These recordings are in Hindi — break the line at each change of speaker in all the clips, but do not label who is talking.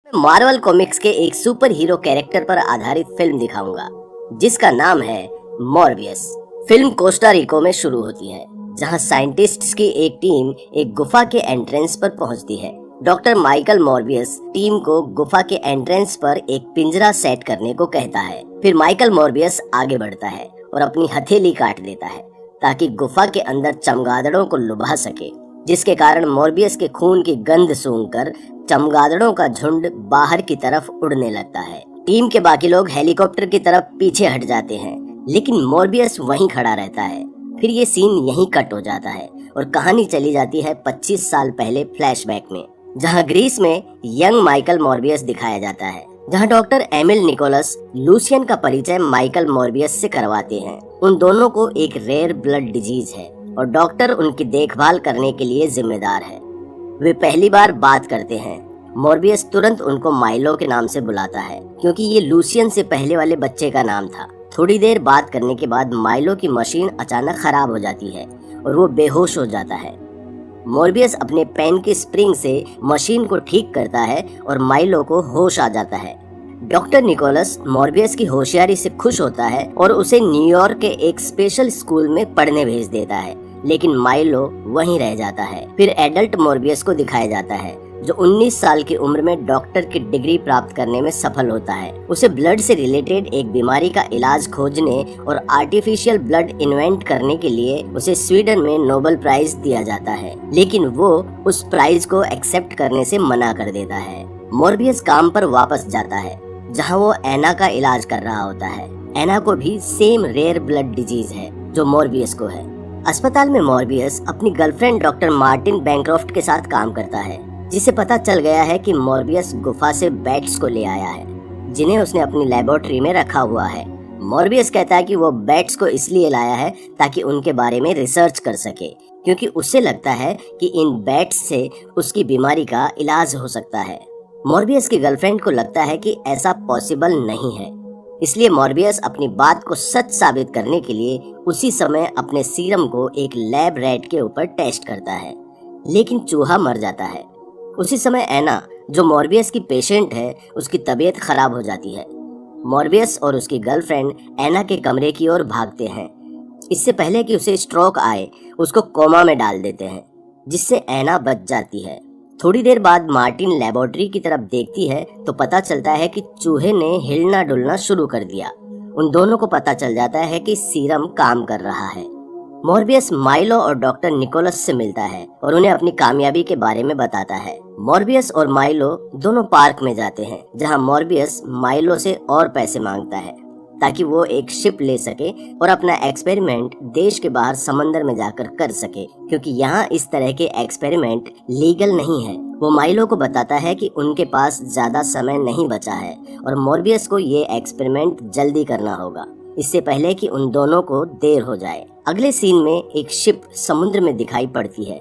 मार्वल कॉमिक्स के एक सुपर हीरो कैरेक्टर पर आधारित फिल्म दिखाऊंगा जिसका नाम है मॉर्बियस। फिल्म कोस्टा रिको में शुरू होती है जहां साइंटिस्ट्स की एक टीम एक गुफा के एंट्रेंस पर पहुंचती है। डॉक्टर माइकल मॉर्बियस टीम को गुफा के एंट्रेंस पर एक पिंजरा सेट करने को कहता है। फिर माइकल मॉर्बियस आगे बढ़ता है और अपनी हथेली काट देता है ताकि गुफा के अंदर चमगादड़ों को लुभा सके, जिसके कारण मॉर्बियस के खून की गंध सूंघकर चमगादड़ों का झुंड बाहर की तरफ उड़ने लगता है। टीम के बाकी लोग हेलीकॉप्टर की तरफ पीछे हट जाते हैं, लेकिन मॉर्बियस वहीं खड़ा रहता है। फिर ये सीन यहीं कट हो जाता है और कहानी चली जाती है 25 साल पहले फ्लैशबैक में, जहां ग्रीस में यंग माइकल मॉर्बियस दिखाया जाता है, जहां डॉक्टर एमिल निकोलस लूसियन का परिचय माइकल मॉर्बियस से करवाते हैं। उन दोनों को एक रेयर ब्लड डिजीज है और डॉक्टर उनकी देखभाल करने के लिए जिम्मेदार है। वे पहली बार बात करते हैं। मॉर्बियस तुरंत उनको माइलो के नाम से बुलाता है क्योंकि ये लूसियन से पहले वाले बच्चे का नाम था। थोड़ी देर बात करने के बाद माइलो की मशीन अचानक खराब हो जाती है और वो बेहोश हो जाता है। मॉर्बियस अपने पेन की स्प्रिंग से मशीन को ठीक करता है और माइलो को होश आ जाता है। डॉक्टर निकोलस मॉर्बियस की होशियारी से खुश होता है और उसे न्यूयॉर्क के एक स्पेशल स्कूल में पढ़ने भेज देता है, लेकिन माइलो वहीं रह जाता है। फिर एडल्ट मॉर्बियस को दिखाया जाता है जो 19 साल की उम्र में डॉक्टर की डिग्री प्राप्त करने में सफल होता है। उसे ब्लड से रिलेटेड एक बीमारी का इलाज खोजने और आर्टिफिशियल ब्लड इन्वेंट करने के लिए उसे स्वीडन में नोबेल प्राइज दिया जाता है, लेकिन वो उस प्राइज को एक्सेप्ट करने से मना कर देता है। मॉर्बियस काम पर वापस जाता है जहाँ वो एना का इलाज कर रहा होता है। एना को भी सेम रेयर ब्लड डिजीज है जो मॉर्बियस को है। अस्पताल में मॉर्बियस अपनी गर्लफ्रेंड डॉक्टर मार्टिन बैंक्रॉफ्ट के साथ काम करता है, जिसे पता चल गया है कि मॉर्बियस गुफा से बैट्स को ले आया है जिन्हें उसने अपनी लेबोरेटरी में रखा हुआ है। मॉर्बियस कहता है कि वो बैट्स को इसलिए लाया है ताकि उनके बारे में रिसर्च कर सके, क्योंकि उसे लगता है कि इन बैट्स से उसकी बीमारी का इलाज हो सकता है। मॉर्बियस की गर्लफ्रेंड को लगता है कि ऐसा पॉसिबल नहीं है, इसलिए मॉर्बियस अपनी बात को सच साबित करने के लिए उसी समय अपने सीरम को एक लैब रैट के ऊपर टेस्ट करता है, लेकिन चूहा मर जाता है। उसी समय एना, जो मॉर्बियस की पेशेंट है, उसकी तबीयत खराब हो जाती है। मॉर्बियस और उसकी गर्लफ्रेंड एना के कमरे की ओर भागते हैं। इससे पहले कि उसे स्ट्रोक आए, उसको कोमा में डाल देते हैं, जिससे एना बच जाती है। थोड़ी देर बाद मार्टिन लेबोरेटरी की तरफ देखती है तो पता चलता है कि चूहे ने हिलना डुलना शुरू कर दिया। उन दोनों को पता चल जाता है कि सीरम काम कर रहा है। मॉर्बियस माइलो और डॉक्टर निकोलस से मिलता है और उन्हें अपनी कामयाबी के बारे में बताता है। मॉर्बियस और माइलो दोनों पार्क में जाते हैं, जहां मॉर्बियस माइलो से और पैसे मांगता है ताकि वो एक शिप ले सके और अपना एक्सपेरिमेंट देश के बाहर समंदर में जाकर कर सके, क्योंकि यहाँ इस तरह के एक्सपेरिमेंट लीगल नहीं है। वो माइलो को बताता है कि उनके पास ज्यादा समय नहीं बचा है और मॉर्बियस को ये एक्सपेरिमेंट जल्दी करना होगा, इससे पहले कि उन दोनों को देर हो जाए। अगले सीन में एक शिप समुद्र में दिखाई पड़ती है।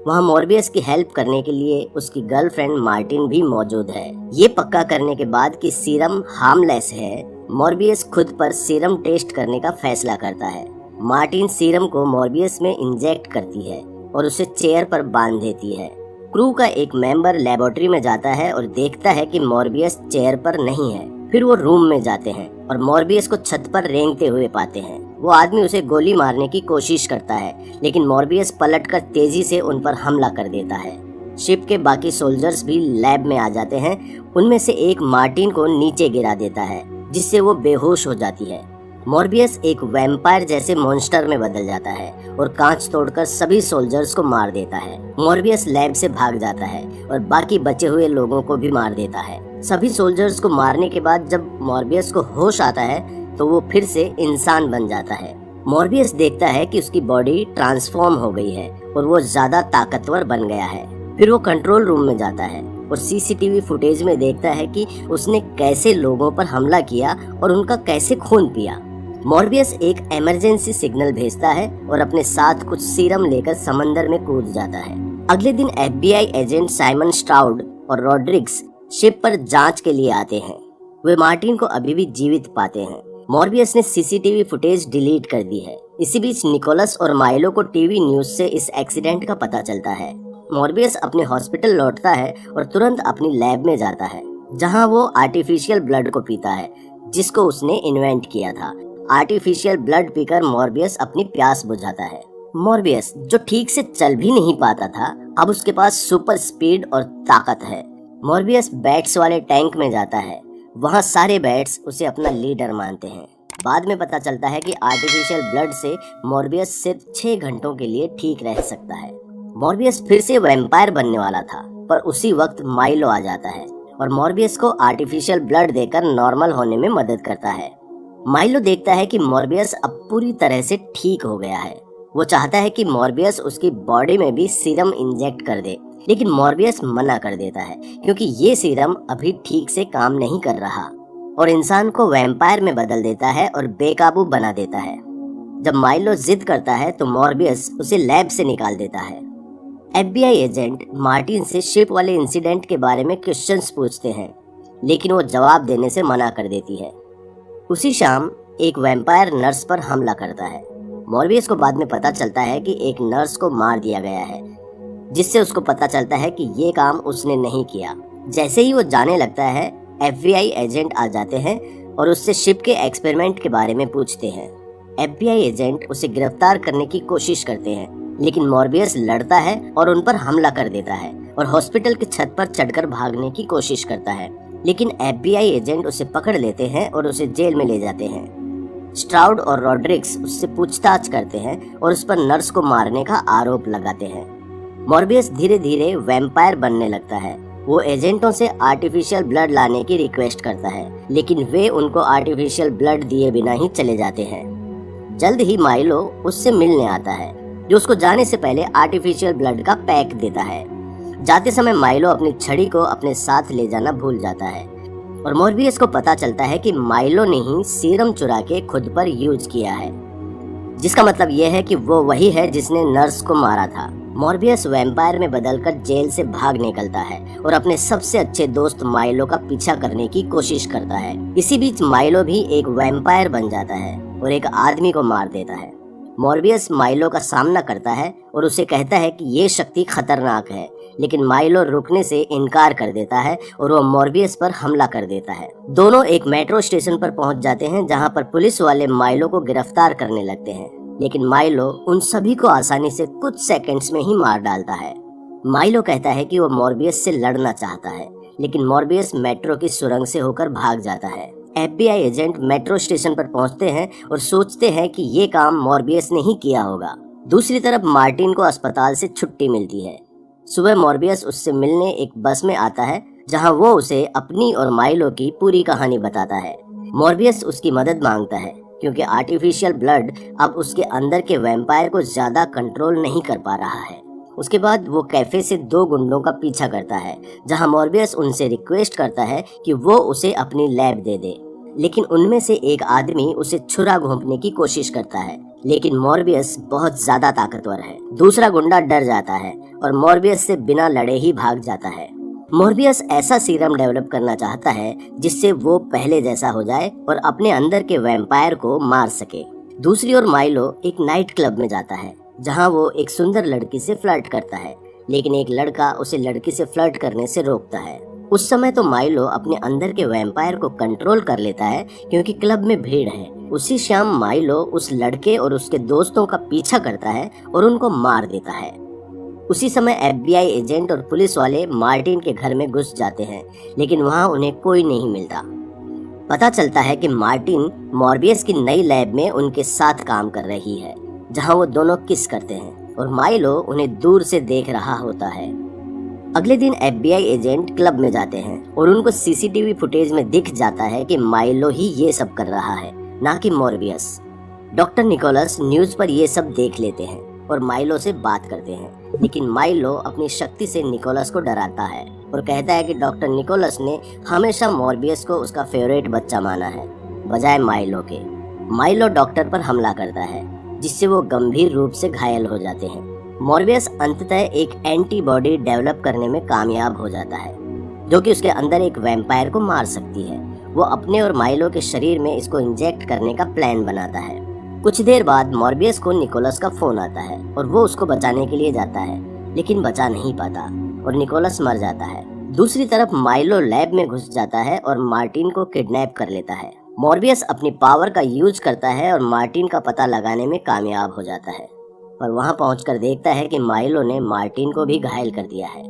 वहाँ मॉर्बियस की हेल्प करने के लिए उसकी गर्लफ्रेंड मार्टिन भी मौजूद है। ये पक्का करने के बाद कि सीरम हार्मलेस है, मॉर्बियस खुद पर सीरम टेस्ट करने का फैसला करता है। मार्टिन सीरम को मॉर्बियस में इंजेक्ट करती है और उसे चेयर पर बांध देती है। क्रू का एक मेंबर लेबोरेटरी में जाता है और देखता है कि मॉर्बियस चेयर पर नहीं है। फिर वो रूम में जाते हैं और मॉर्बियस को छत पर रेंगते हुए पाते हैं। वो आदमी उसे गोली मारने की कोशिश करता है, लेकिन मॉर्बियस पलटकर तेजी से उन पर हमला कर देता है। शिप के बाकी सोल्जर्स भी लैब में आ जाते हैं। उनमें से एक मार्टिन को नीचे गिरा देता है, जिससे वो बेहोश हो जाती है। मॉर्बियस एक वैम्पायर जैसे मॉन्स्टर में बदल जाता है और कांच तोड़कर सभी सोल्जर्स को मार देता है। मॉर्बियस लैब से भाग जाता है और बाकी बचे हुए लोगों को भी मार देता है। सभी सोल्जर्स को मारने के बाद जब मॉर्बियस को होश आता है तो वो फिर से इंसान बन जाता है। मॉर्बियस देखता है कि उसकी बॉडी ट्रांसफॉर्म हो गई है और वो ज्यादा ताकतवर बन गया है। फिर वो कंट्रोल रूम में जाता है और सीसीटीवी फुटेज में देखता है कि उसने कैसे लोगों पर हमला किया और उनका कैसे खून पिया। मॉर्बियस एक इमरजेंसी सिग्नल भेजता है और अपने साथ कुछ सीरम लेकर समंदर में कूद जाता है। अगले दिन एफबीआई एजेंट साइमन स्ट्राउड और रॉड्रिग्स शिप पर जांच के लिए आते हैं। वे मार्टिन को अभी भी जीवित पाते हैं। मॉर्बियस ने सीसीटीवी फुटेज डिलीट कर दी है। इसी बीच निकोलस और माइलो को टीवी न्यूज से इस एक्सीडेंट का पता चलता है। मॉर्बियस अपने हॉस्पिटल लौटता है और तुरंत अपनी लैब में जाता है। जहां वो आर्टिफिशियल ब्लड को पीता है जिसको उसने इन्वेंट किया था। आर्टिफिशियल ब्लड पीकर मॉर्बियस अपनी प्यास बुझाता है। मॉर्बियस जो ठीक से चल भी नहीं पाता था, अब उसके पास सुपर स्पीड और ताकत है। मॉर्बियस बैट्स वाले टैंक में जाता है। वहाँ सारे बैट्स उसे अपना लीडर मानते हैं। बाद में पता चलता है कि आर्टिफिशियल ब्लड से मॉर्बियस सिर्फ 6 घंटों के लिए ठीक रह सकता है। मॉर्बियस फिर से वैम्पायर बनने वाला था, पर उसी वक्त माइलो आ जाता है और मॉर्बियस को आर्टिफिशियल ब्लड देकर नॉर्मल होने में मदद करता है। माइलो देखता है कि मॉर्बियस अब पूरी तरह से ठीक हो गया है। वो चाहता है कि मॉर्बियस उसकी बॉडी में भी सीरम इंजेक्ट कर दे, लेकिन मॉर्बियस मना कर देता है क्योंकि ये सीरम अभी ठीक से काम नहीं कर रहा और इंसान को वैम्पायर में बदल देता है और बेकाबू बना देता है। जब माइलो जिद करता है तो मॉर्बियस उसे लैब से निकाल देता है। FBI एजेंट मार्टिन से शिप वाले इंसिडेंट के बारे में क्वेश्चंस पूछते हैं, लेकिन वो जवाब देने से मना कर देती है। उसी शाम एक वैम्पायर नर्स पर हमला करता है। मॉर्बियस को बाद में पता चलता है कि एक नर्स को मार दिया गया है, जिससे उसको पता चलता है कि ये काम उसने नहीं किया। जैसे ही वो जाने लगता है, FBI एजेंट आ जाते हैं और उससे शिप के एक्सपेरिमेंट के बारे में पूछते हैं। FBI एजेंट उसे गिरफ्तार करने की कोशिश करते हैं, लेकिन मॉर्बियस लड़ता है और उन पर हमला कर देता है और हॉस्पिटल की छत पर चढ़कर भागने की कोशिश करता है, लेकिन FBI एजेंट उसे पकड़ लेते हैं और उसे जेल में ले जाते हैं। स्ट्राउड और रॉड्रिक्स उससे पूछताछ करते हैं और उस पर नर्स को मारने का आरोप लगाते हैं। मॉर्बियस धीरे धीरे वैम्पायर बनने लगता है। वो एजेंटों से आर्टिफिशियल ब्लड लाने की रिक्वेस्ट करता है, लेकिन वे उनको आर्टिफिशियल ब्लड दिए बिना ही चले जाते हैं। जल्द ही माइलो उससे मिलने आता है, जो उसको जाने से पहले आर्टिफिशियल ब्लड का पैक देता है। जाते समय माइलो अपनी छड़ी को अपने साथ ले जाना भूल जाता है और मॉर्बियस को पता चलता है कि माइलो ने ही सीरम चुरा के खुद पर यूज किया है, जिसका मतलब यह है कि वो वही है जिसने नर्स को मारा था। मॉर्बियस वैम्पायर में बदलकर जेल से भाग निकलता है और अपने सबसे अच्छे दोस्त माइलो का पीछा करने की कोशिश करता है। इसी बीच माइलो भी एक वैम्पायर बन जाता है और एक आदमी को मार देता है। मॉर्बियस माइलो का सामना करता है और उसे कहता है कि ये शक्ति खतरनाक है, लेकिन माइलो रुकने से इनकार कर देता है और वो मॉर्बियस पर हमला कर देता है। दोनों एक मेट्रो स्टेशन पर पहुंच जाते हैं, जहां पर पुलिस वाले माइलो को गिरफ्तार करने लगते हैं, लेकिन माइलो उन सभी को आसानी से कुछ सेकंड्स में ही मार डालता है। माइलो कहता है कि वो मॉर्बियस से लड़ना चाहता है, लेकिन मॉर्बियस मेट्रो की सुरंग से होकर भाग जाता है। FBI एजेंट मेट्रो स्टेशन पर पहुंचते हैं और सोचते हैं कि ये काम मॉर्बियस ने ही किया होगा। दूसरी तरफ मार्टिन को अस्पताल से छुट्टी मिलती है। सुबह मॉर्बियस उससे मिलने एक बस में आता है, जहां वो उसे अपनी और माइलो की पूरी कहानी बताता है। मॉर्बियस उसकी मदद मांगता है क्योंकि आर्टिफिशियल ब्लड अब उसके अंदर के वैम्पायर को ज्यादा कंट्रोल नहीं कर पा रहा है। उसके बाद वो कैफे से 2 गुंडों का पीछा करता है, जहां मॉर्बियस उनसे रिक्वेस्ट करता है कि वो उसे अपनी लैब दे दे, लेकिन उनमें से एक आदमी उसे छुरा घोंपने की कोशिश करता है, लेकिन मॉर्बियस बहुत ज्यादा ताकतवर है। दूसरा गुंडा डर जाता है और मॉर्बियस से बिना लड़े ही भाग जाता है। मॉर्बियस ऐसा सीरम डेवलप करना चाहता है जिससे वो पहले जैसा हो जाए और अपने अंदर के वैम्पायर को मार सके। दूसरी ओर माइलो एक नाइट क्लब में जाता है, जहां वो एक सुंदर लड़की से फ्लर्ट करता है, लेकिन एक लड़का उसे लड़की से फ्लर्ट करने से रोकता है। उस समय तो माइलो अपने अंदर के वैम्पायर को कंट्रोल कर लेता है क्योंकि क्लब में भीड़ है। उसी शाम माइलो उस लड़के और उसके दोस्तों का पीछा करता है और उनको मार देता है। उसी समय FBI एजेंट और पुलिस वाले मार्टिन के घर में घुस जाते हैं, लेकिन वहां उन्हें कोई नहीं मिलता। पता चलता है कि मार्टिन मॉर्बियस की नई लैब में उनके साथ काम कर रही है, जहां वो दोनों किस करते हैं और माइलो उन्हें दूर से देख रहा होता है। अगले दिन FBI एजेंट क्लब में जाते हैं और उनको CCTV फुटेज में दिख जाता है कि माइलो ही ये सब कर रहा है, ना कि मॉर्बियस। डॉक्टर निकोलस न्यूज पर ये सब देख लेते हैं और माइलो से बात करते हैं, लेकिन माइलो अपनी शक्ति से निकोलस को डराता है और कहता है कि डॉक्टर निकोलस ने हमेशा मॉर्बियस को उसका फेवरेट बच्चा माना है, बजाय माइलो के। माइलो डॉक्टर पर हमला करता है, जिससे वो गंभीर रूप से घायल हो जाते हैं। मॉर्बियस अंततः एक एंटीबॉडी डेवलप करने में कामयाब हो जाता है, जो कि उसके अंदर एक वैम्पायर को मार सकती है। वो अपने और माइलो के शरीर में इसको इंजेक्ट करने का प्लान बनाता है। कुछ देर बाद मॉर्बियस को निकोलस का फोन आता है और वो उसको बचाने के लिए जाता है, लेकिन बचा नहीं पाता और निकोलस मर जाता है। दूसरी तरफ माइलो लैब में घुस जाता है और मार्टिन को किडनैप कर लेता है। मॉर्बियस अपनी पावर का यूज करता है और मार्टिन का पता लगाने में कामयाब हो जाता है, पर वहां पहुंचकर देखता है कि माइलो ने मार्टिन को भी घायल कर दिया है।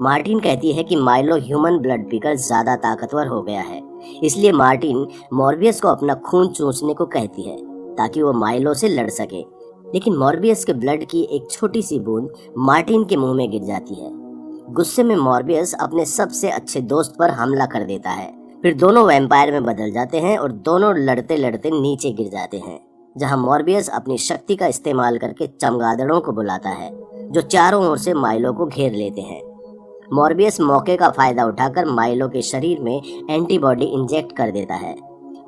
मार्टिन कहती है कि माइलो ह्यूमन ब्लड पीकर ज्यादा ताकतवर हो गया है, इसलिए मार्टिन मॉर्बियस को अपना खून चूसने को कहती है ताकि वो माइलो से लड़ सके। लेकिन मॉर्बियस के ब्लड की एक छोटी सी बूंद मार्टिन के मुंह में गिर जाती है। गुस्से में मॉर्बियस अपने सबसे अच्छे दोस्त पर हमला कर देता है। फिर दोनों वैम्पायर में बदल जाते हैं और दोनों लड़ते लड़ते नीचे गिर जाते हैं, जहां मॉर्बियस अपनी शक्ति का इस्तेमाल करके चमगादड़ों को बुलाता है जो चारों ओर से माइलो को घेर लेते हैं। मॉर्बियस मौके का फायदा उठाकर माइलो के शरीर में एंटीबॉडी इंजेक्ट कर देता है।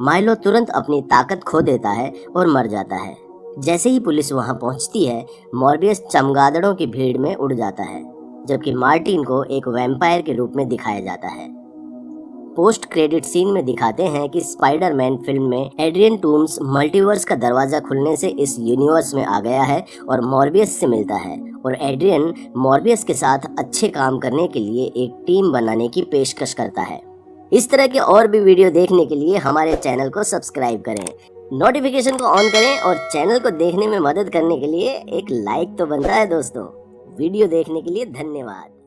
माइलो तुरंत अपनी ताकत खो देता है और मर जाता है। जैसे ही पुलिस वहां पहुंचती है, मॉर्बियस चमगादड़ों की भीड़ में उड़ जाता है, जबकि मार्टिन को एक वैम्पायर के रूप में दिखाया जाता है। पोस्ट क्रेडिट सीन में दिखाते हैं कि स्पाइडरमैन फिल्म में एड्रियन टूम्स मल्टीवर्स का दरवाजा खुलने से इस यूनिवर्स में आ गया है और मॉर्बियस से मिलता है, और एड्रियन मॉर्बियस के साथ अच्छे काम करने के लिए एक टीम बनाने की पेशकश करता है। इस तरह के और भी वीडियो देखने के लिए हमारे चैनल को सब्सक्राइब करें, नोटिफिकेशन को ऑन करें और चैनल को देखने में मदद करने के लिए एक लाइक तो बनता है दोस्तों। वीडियो देखने के लिए धन्यवाद।